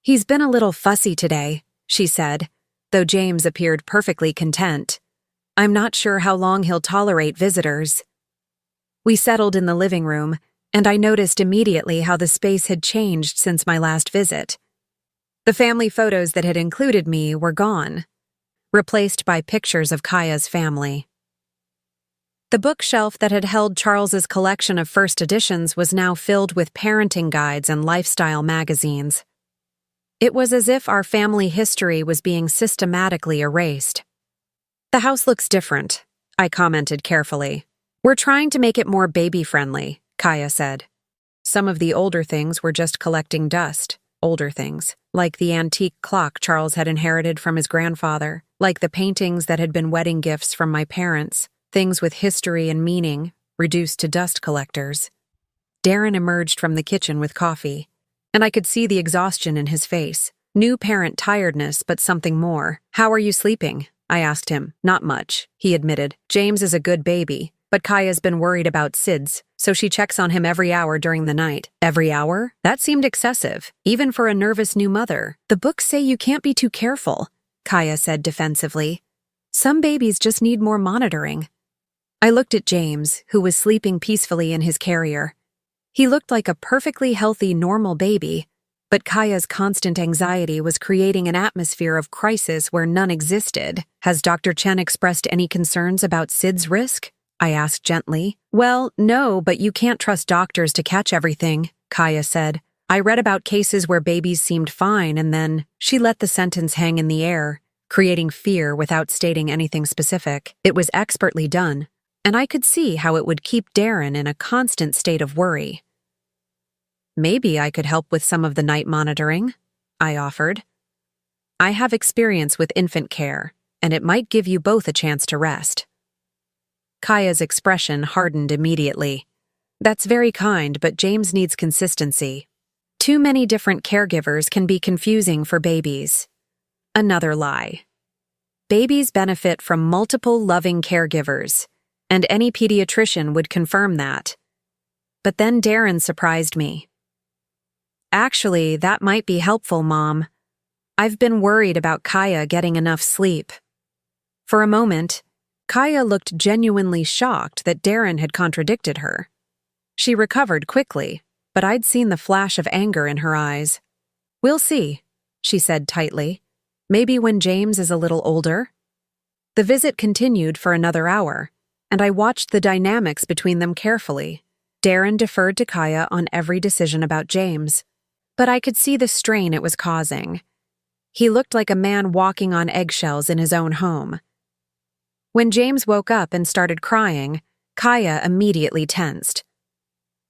"He's been a little fussy today," she said, though James appeared perfectly content. "I'm not sure how long he'll tolerate visitors." We settled in the living room, and I noticed immediately how the space had changed since my last visit. The family photos that had included me were gone, replaced by pictures of Kaya's family. The bookshelf that had held Charles's collection of first editions was now filled with parenting guides and lifestyle magazines. It was as if our family history was being systematically erased. "The house looks different," I commented carefully. "We're trying to make it more baby-friendly," Kaya said. Some of the older things were just collecting dust. Older things, like the antique clock Charles had inherited from his grandfather, like the paintings that had been wedding gifts from my parents, things with history and meaning, reduced to dust collectors. Darren emerged from the kitchen with coffee, and I could see the exhaustion in his face. New parent tiredness, but something more. "How are you sleeping?" I asked him. "Not much," he admitted. "James is a good baby, but Kaya's been worried about SIDS, so she checks on him every hour during the night." "Every hour?" That seemed excessive, even for a nervous new mother. "The books say you can't be too careful," Kaya said defensively. "Some babies just need more monitoring." I looked at James, who was sleeping peacefully in his carrier. He looked like a perfectly healthy, normal baby, but Kaya's constant anxiety was creating an atmosphere of crisis where none existed. "Has Dr. Chen expressed any concerns about SIDS risk?" I asked gently. "Well, no, but you can't trust doctors to catch everything," Kaya said. "I read about cases where babies seemed fine and then..." She let the sentence hang in the air, creating fear without stating anything specific. It was expertly done, and I could see how it would keep Darren in a constant state of worry. "Maybe I could help with some of the night monitoring," I offered. "I have experience with infant care, and it might give you both a chance to rest." Kaya's expression hardened immediately. "That's very kind, but James needs consistency. Too many different caregivers can be confusing for babies." Another lie. Babies benefit from multiple loving caregivers, and any pediatrician would confirm that. But then Darren surprised me. "Actually, that might be helpful, Mom. I've been worried about Kaya getting enough sleep." For a moment, Kaya looked genuinely shocked that Darren had contradicted her. She recovered quickly, but I'd seen the flash of anger in her eyes. "We'll see," she said tightly. "Maybe when James is a little older." The visit continued for another hour, and I watched the dynamics between them carefully. Darren deferred to Kaya on every decision about James, but I could see the strain it was causing. He looked like a man walking on eggshells in his own home. When James woke up and started crying, Kaya immediately tensed.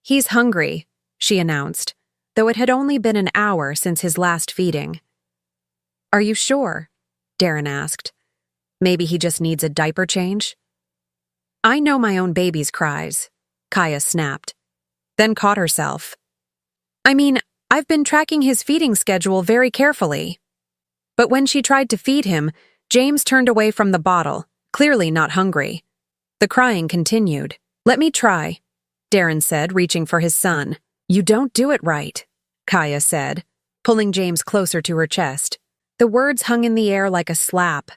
"He's hungry," she announced, though it had only been an hour since his last feeding. "Are you sure?" Darren asked. "Maybe he just needs a diaper change?" "I know my own baby's cries," Kaya snapped, then caught herself. "I mean, I've been tracking his feeding schedule very carefully." But when she tried to feed him, James turned away from the bottle, clearly not hungry. The crying continued. "Let me try," Darren said, reaching for his son. "You don't do it right," Kaya said, pulling James closer to her chest. The words hung in the air like a slap.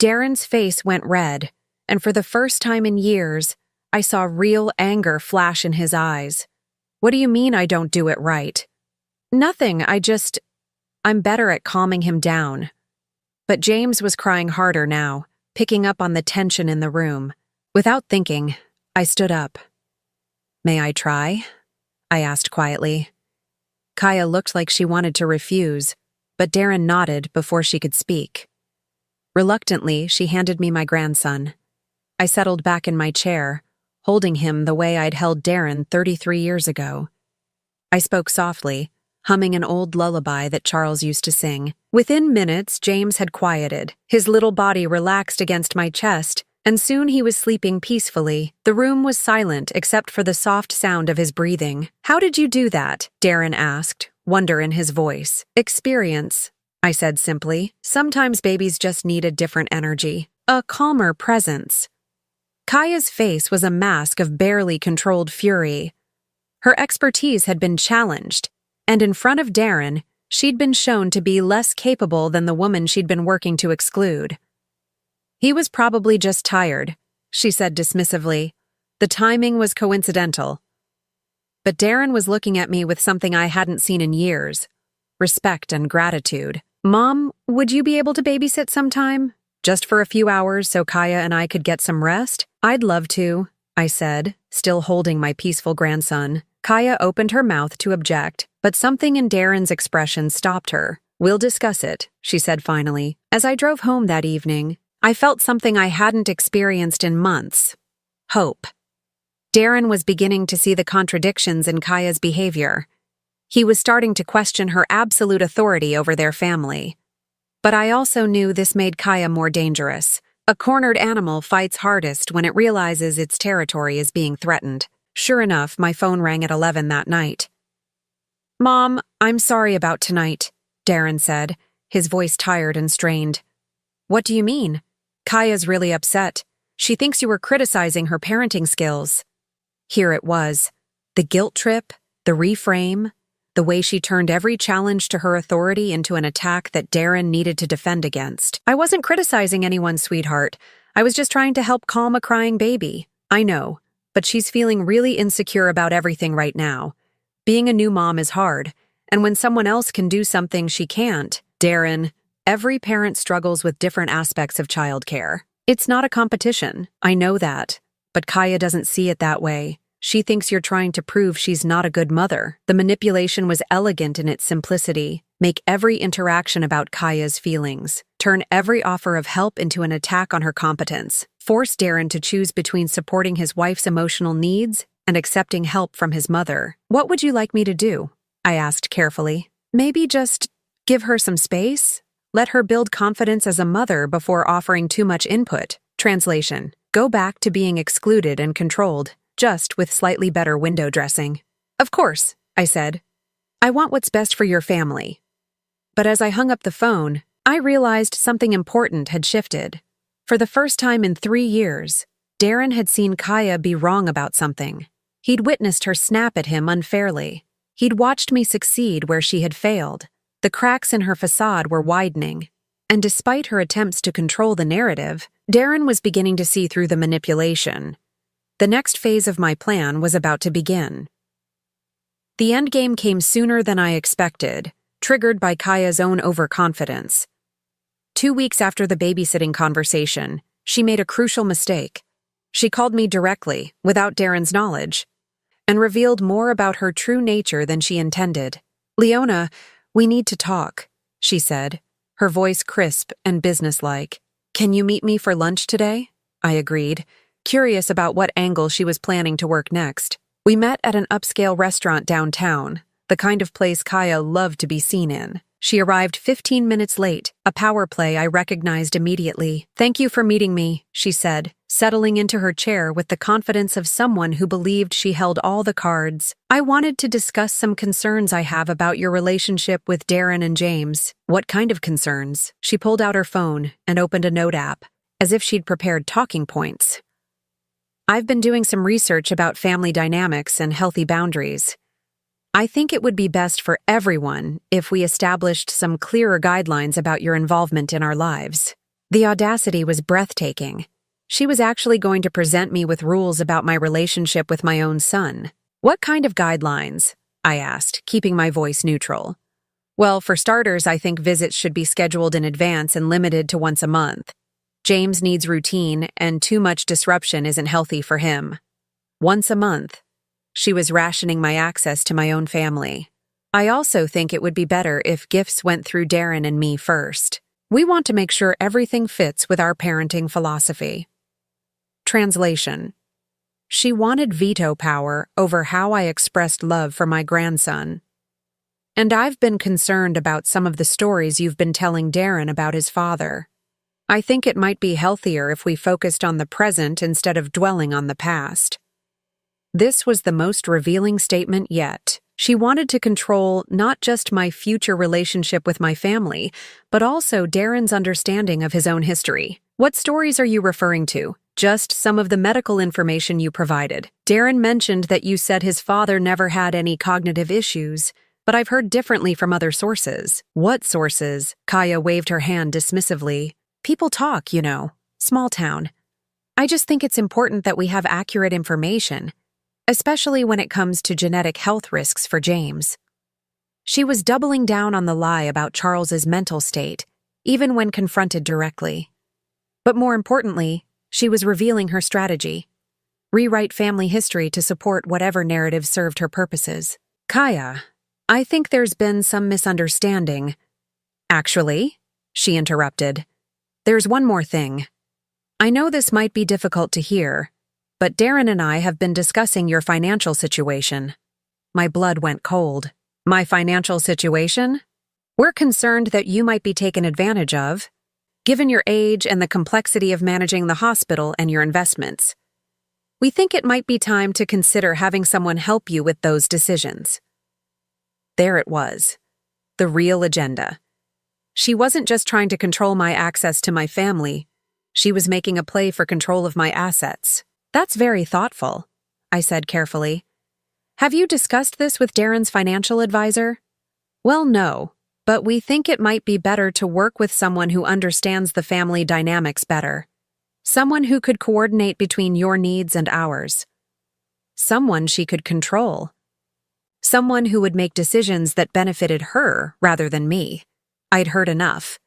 Darren's face went red, and for the first time in years, I saw real anger flash in his eyes. "What do you mean I don't do it right?" "Nothing, I'm better at calming him down." But James was crying harder now, picking up on the tension in the room. Without thinking, I stood up. "May I try?" I asked quietly. Kaya looked like she wanted to refuse, but Darren nodded before she could speak. Reluctantly, she handed me my grandson. I settled back in my chair, holding him the way I'd held Darren 33 years ago. I spoke softly, humming an old lullaby that Charles used to sing. Within minutes, James had quieted. His little body relaxed against my chest, and soon he was sleeping peacefully. The room was silent except for the soft sound of his breathing. "How did you do that?" Darren asked, wonder in his voice. "Experience," I said simply. Sometimes babies just need a different energy, a calmer presence. Kaya's face was a mask of barely controlled fury. Her expertise had been challenged, and in front of Darren, she'd been shown to be less capable than the woman she'd been working to exclude. He was probably just tired, she said dismissively. The timing was coincidental. But Darren was looking at me with something I hadn't seen in years: respect and gratitude. Mom, would you be able to babysit sometime? Just for a few hours so Kaya and I could get some rest? I'd love to, I said, still holding my peaceful grandson. Kaya opened her mouth to object, but something in Darren's expression stopped her. We'll discuss it, she said finally. As I drove home that evening, I felt something I hadn't experienced in months: hope. Darren was beginning to see the contradictions in Kaya's behavior. He was starting to question her absolute authority over their family. But I also knew this made Kaya more dangerous. A cornered animal fights hardest when it realizes its territory is being threatened. Sure enough, my phone rang at 11 that night. Mom, I'm sorry about tonight, Darren said, his voice tired and strained. What do you mean? Kaya's really upset. She thinks you were criticizing her parenting skills. Here it was. The guilt trip, the reframe, the way she turned every challenge to her authority into an attack that Darren needed to defend against. I wasn't criticizing anyone, sweetheart. I was just trying to help calm a crying baby. I know, but she's feeling really insecure about everything right now. Being a new mom is hard, and when someone else can do something she can't, Darren, every parent struggles with different aspects of childcare. It's not a competition, I know that, but Kaya doesn't see it that way. She thinks you're trying to prove she's not a good mother. The manipulation was elegant in its simplicity. Make every interaction about Kaya's feelings. Turn every offer of help into an attack on her competence. Force Darren to choose between supporting his wife's emotional needs and accepting help from his mother. What would you like me to do? I asked carefully. Maybe just give her some space? Let her build confidence as a mother before offering too much input. Translation: go back to being excluded and controlled, just with slightly better window dressing. Of course, I said. I want what's best for your family. But as I hung up the phone, I realized something important had shifted. For the first time in 3 years, Darren had seen Kaya be wrong about something. He'd witnessed her snap at him unfairly. He'd watched me succeed where she had failed. The cracks in her facade were widening. And despite her attempts to control the narrative, Darren was beginning to see through the manipulation. The next phase of my plan was about to begin. The endgame came sooner than I expected, triggered by Kaya's own overconfidence. 2 weeks after the babysitting conversation, she made a crucial mistake. She called me directly, without Darren's knowledge, and revealed more about her true nature than she intended. Leona, we need to talk, she said, her voice crisp and businesslike. Can you meet me for lunch today? I agreed, curious about what angle she was planning to work next. We met at an upscale restaurant downtown, the kind of place Kaya loved to be seen in. She arrived 15 minutes late, a power play I recognized immediately. Thank you for meeting me, she said, settling into her chair with the confidence of someone who believed she held all the cards. I wanted to discuss some concerns I have about your relationship with Darren and James. What kind of concerns? She pulled out her phone and opened a note app, as if she'd prepared talking points. I've been doing some research about family dynamics and healthy boundaries. I think it would be best for everyone if we established some clearer guidelines about your involvement in our lives. The audacity was breathtaking. She was actually going to present me with rules about my relationship with my own son. What kind of guidelines? I asked, keeping my voice neutral. Well, for starters, I think visits should be scheduled in advance and limited to once a month. James needs routine, and too much disruption isn't healthy for him. Once a month. She was rationing my access to my own family. I also think it would be better if gifts went through Darren and me first. We want to make sure everything fits with our parenting philosophy. Translation: she wanted veto power over how I expressed love for my grandson. And I've been concerned about some of the stories you've been telling Darren about his father. I think it might be healthier if we focused on the present instead of dwelling on the past. This was the most revealing statement yet. She wanted to control not just my future relationship with my family, but also Darren's understanding of his own history. What stories are you referring to? Just some of the medical information you provided. Darren mentioned that you said his father never had any cognitive issues, but I've heard differently from other sources. What sources? Kaya waved her hand dismissively. People talk, you know. Small town. I just think it's important that we have accurate information, especially when it comes to genetic health risks for James. She was doubling down on the lie about Charles's mental state, even when confronted directly. But more importantly, she was revealing her strategy. Rewrite family history to support whatever narrative served her purposes. Kaya, I think there's been some misunderstanding. Actually, she interrupted, there's one more thing. I know this might be difficult to hear, but Darren and I have been discussing your financial situation. My blood went cold. My financial situation? We're concerned that you might be taken advantage of, given your age and the complexity of managing the hospital and your investments. We think it might be time to consider having someone help you with those decisions. There it was. The real agenda. She wasn't just trying to control my access to my family. She was making a play for control of my assets. That's very thoughtful, I said carefully. Have you discussed this with Darren's financial advisor? Well, no, but we think it might be better to work with someone who understands the family dynamics better. Someone who could coordinate between your needs and ours. Someone she could control. Someone who would make decisions that benefited her rather than me. I'd heard enough.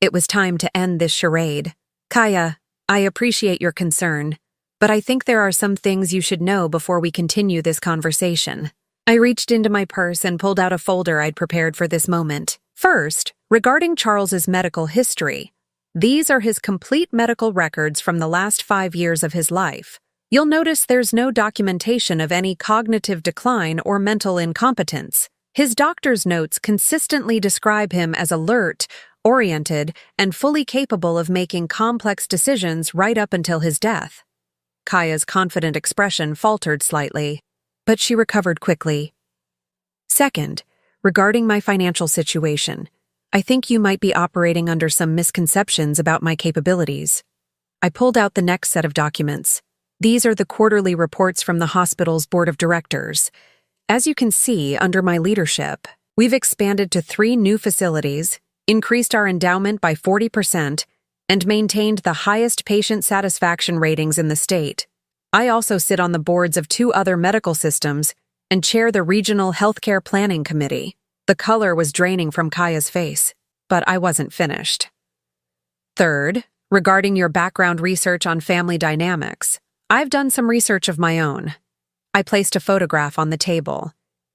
It was time to end this charade. Kaya, I appreciate your concern, but I think there are some things you should know before we continue this conversation. I reached into my purse and pulled out a folder I'd prepared for this moment. First, regarding Charles's medical history. These are his complete medical records from the last 5 years of his life. You'll notice there's no documentation of any cognitive decline or mental incompetence. His doctor's notes consistently describe him as alert, oriented, and fully capable of making complex decisions right up until his death. Kaya's confident expression faltered slightly, but she recovered quickly. Second, regarding my financial situation, I think you might be operating under some misconceptions about my capabilities. I pulled out the next set of documents. These are the quarterly reports from the hospital's board of directors. As you can see, under my leadership, we've expanded to 3 new facilities, increased our endowment by 40%, and maintained the highest patient satisfaction ratings in the state. I also sit on the boards of 2 other medical systems and chair the Regional Healthcare Planning Committee. The color was draining from Kaya's face, but I wasn't finished. Third, regarding your background research on family dynamics, I've done some research of my own. I placed a photograph on the table.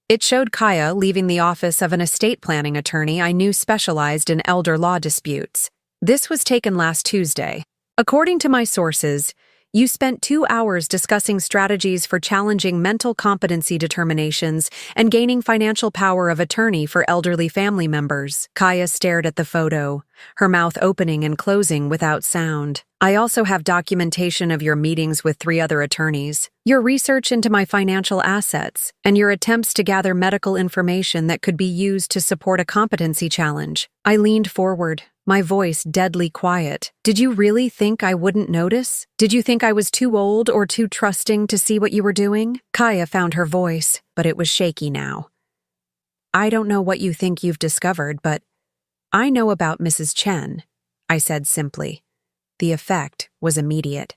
It showed Kaya leaving the office of an estate planning attorney I knew specialized in elder law disputes. This was taken last Tuesday. According to my sources, you spent 2 hours discussing strategies for challenging mental competency determinations and gaining financial power of attorney for elderly family members. Kaya stared at the photo, her mouth opening and closing without sound. I also have documentation of your meetings with 3 other attorneys, your research into my financial assets, and your attempts to gather medical information that could be used to support a competency challenge. I leaned forward, my voice deadly quiet. Did you really think I wouldn't notice? Did you think I was too old or too trusting to see what you were doing? Kaya found her voice, but it was shaky now. I don't know what you think you've discovered, but I know about Mrs. Chen, I said simply. The effect was immediate.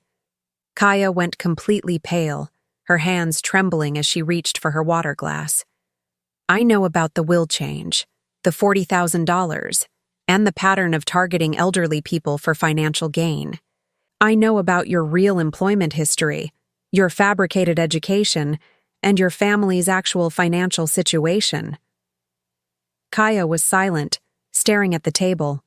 Kaya went completely pale, her hands trembling as she reached for her water glass. I know about the will change, the $40,000, and the pattern of targeting elderly people for financial gain. I know about your real employment history, your fabricated education, and your family's actual financial situation. Kaya was silent, staring at the table.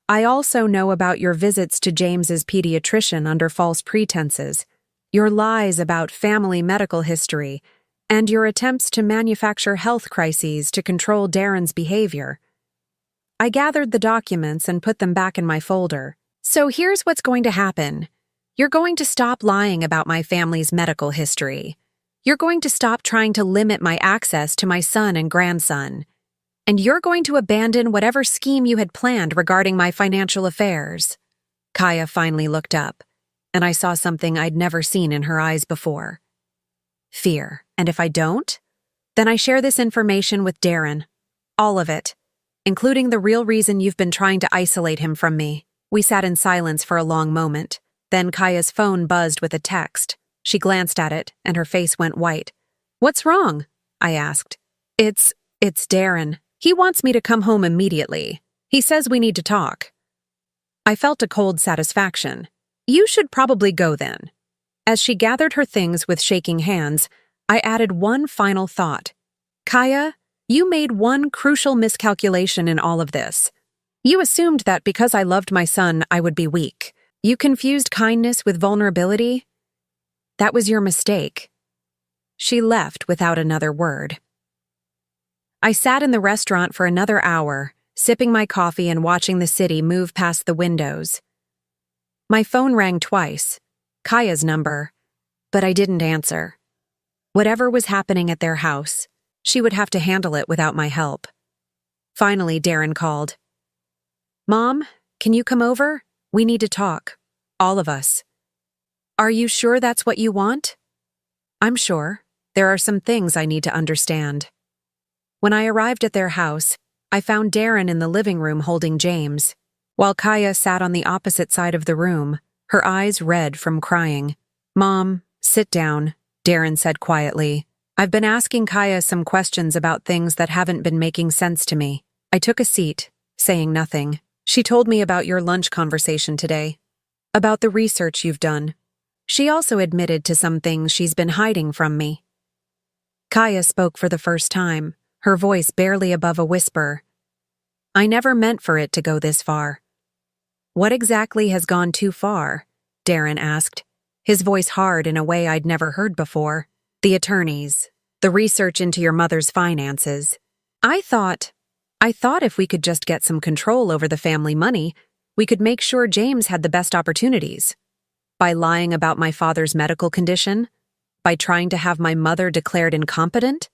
I also know about your visits to James's pediatrician under false pretenses, your lies about family medical history, and your attempts to manufacture health crises to control Darren's behavior. I gathered the documents and put them back in my folder. So here's what's going to happen. You're going to stop lying about my family's medical history. You're going to stop trying to limit my access to my son and grandson. And you're going to abandon whatever scheme you had planned regarding my financial affairs. Kaya finally looked up, and I saw something I'd never seen in her eyes before. Fear. And if I don't? Then I share this information with Darren. All of it, including the real reason you've been trying to isolate him from me. We sat in silence for a long moment. Then Kaya's phone buzzed with a text. She glanced at it, and her face went white. "What's wrong?" I asked. It's Darren. He wants me to come home immediately. He says we need to talk." I felt a cold satisfaction. "You should probably go then." As she gathered her things with shaking hands, I added one final thought. "Kaya, you made one crucial miscalculation in all of this. You assumed that because I loved my son, I would be weak. You confused kindness with vulnerability. That was your mistake." She left without another word. I sat in the restaurant for another hour, sipping my coffee and watching the city move past the windows. My phone rang twice, Kaya's number, but I didn't answer. Whatever was happening at their house, she would have to handle it without my help. Finally, Darren called. "Mom, can you come over? We need to talk. All of us." "Are you sure that's what you want?" "I'm sure. There are some things I need to understand." When I arrived at their house, I found Darren in the living room holding James, while Kaya sat on the opposite side of the room, her eyes red from crying. "Mom, sit down," Darren said quietly. "I've been asking Kaya some questions about things that haven't been making sense to me." I took a seat, saying nothing. "She told me about your lunch conversation today, about the research you've done. She also admitted to some things she's been hiding from me." Kaya spoke for the first time, her voice barely above a whisper. "I never meant for it to go this far." "What exactly has gone too far?" Darren asked, his voice hard in a way I'd never heard before. "The attorneys, the research into your mother's finances. I thought if we could just get some control over the family money, we could make sure James had the best opportunities. By lying about my father's medical condition? By trying to have my mother declared incompetent?"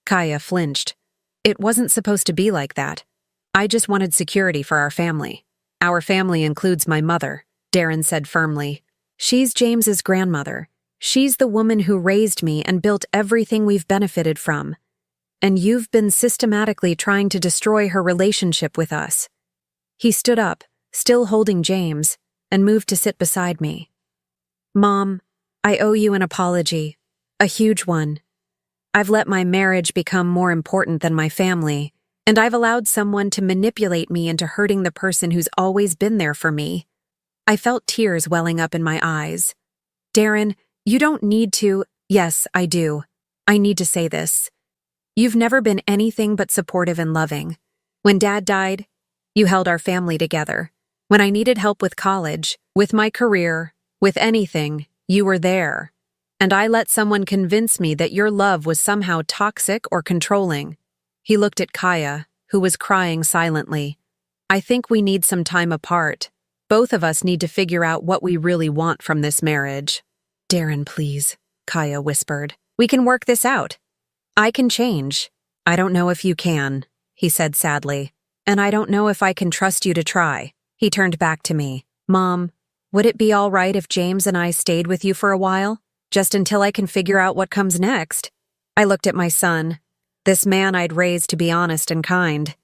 Kaya flinched. "It wasn't supposed to be like that. I just wanted security for our family." "Our family includes my mother," Darren said firmly. "She's James's grandmother. She's the woman who raised me and built everything we've benefited from. And you've been systematically trying to destroy her relationship with us." He stood up, still holding James, and moved to sit beside me. "Mom, I owe you an apology. A huge one. I've let my marriage become more important than my family, and I've allowed someone to manipulate me into hurting the person who's always been there for me." I felt tears welling up in my eyes. "Darren, you don't need to—" "Yes, I do. I need to say this. You've never been anything but supportive and loving. When Dad died, you held our family together. When I needed help with college, with my career, with anything, you were there. And I let someone convince me that your love was somehow toxic or controlling." He looked at Kaya, who was crying silently. "I think we need some time apart. Both of us need to figure out what we really want from this marriage." "Darren, please," Kaya whispered. "We can work this out. I can change." "I don't know if you can," he said sadly. "And I don't know if I can trust you to try." He turned back to me. "Mom, would it be all right if James and I stayed with you for a while? Just until I can figure out what comes next?" I looked at my son, this man I'd raised to be honest and kind,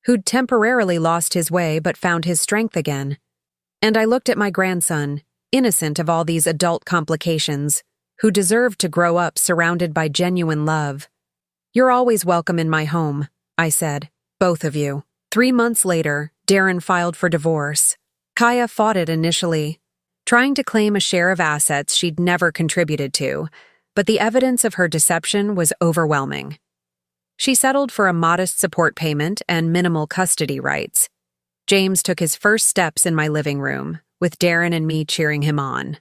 who'd temporarily lost his way but found his strength again. And I looked at my grandson, innocent of all these adult complications, who deserved to grow up surrounded by genuine love. "You're always welcome in my home," I said, "both of you." 3 months later, Darren filed for divorce. Kaya fought it initially, trying to claim a share of assets she'd never contributed to, but the evidence of her deception was overwhelming. She settled for a modest support payment and minimal custody rights. James took his first steps in my living room, with Darren and me cheering him on.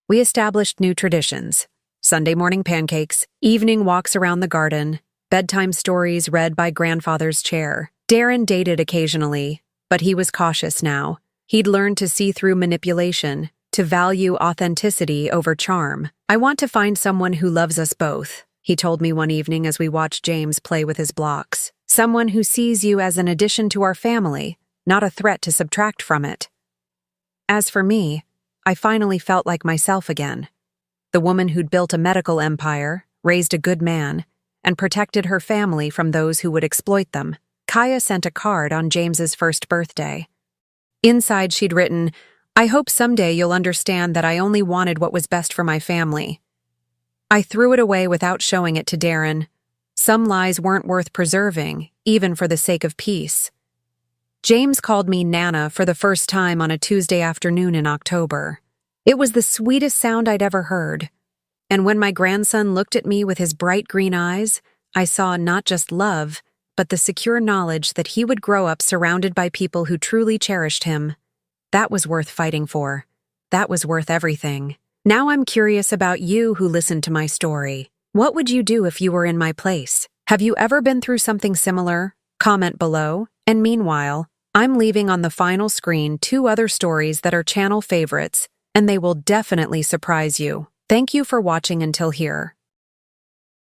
We established new traditions: Sunday morning pancakes, evening walks around the garden, bedtime stories read by grandfather's chair. Darren dated occasionally, but he was cautious now. He'd learned to see through manipulation, to value authenticity over charm. I want to find someone who loves us both, he told me one evening as we watched James play with his blocks. Someone who sees you as an addition to our family, not a threat to subtract from it. As for me, I finally felt like myself again. The woman who'd built a medical empire, raised a good man, and protected her family from those who would exploit them. Kaya sent a card on James's first birthday. Inside she'd written, "I hope someday you'll understand that I only wanted what was best for my family." I threw it away without showing it to Darren. Some lies weren't worth preserving, even for the sake of peace. James called me Nana for the first time on a Tuesday afternoon in October. It was the sweetest sound I'd ever heard. And when my grandson looked at me with his bright green eyes, I saw not just love, but the secure knowledge that he would grow up surrounded by people who truly cherished him. That was worth fighting for. That was worth everything. Now I'm curious about you who listened to my story. What would you do if you were in my place? Have you ever been through something similar? Comment below. And meanwhile, I'm leaving on the final screen 2 other stories that are channel favorites, and they will definitely surprise you. Thank you for watching until here.